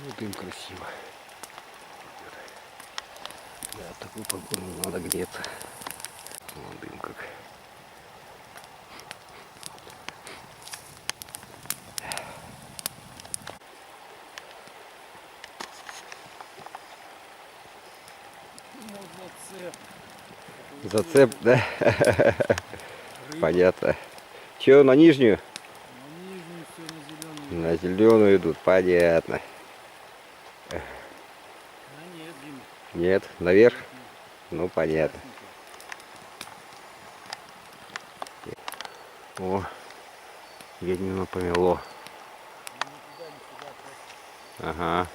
Ну, дым красиво. Да, такую погоду надо греться. Вон дым как. Зацеп, да? Понятно. Че, на нижнюю? На нижнюю все, на зеленую. На зеленую идут, понятно. А нет, Дима. Нет, наверх? Нет, нет. Ну, понятно. О, ведьмину помело. Ни туда, ни сюда, просто. Ага.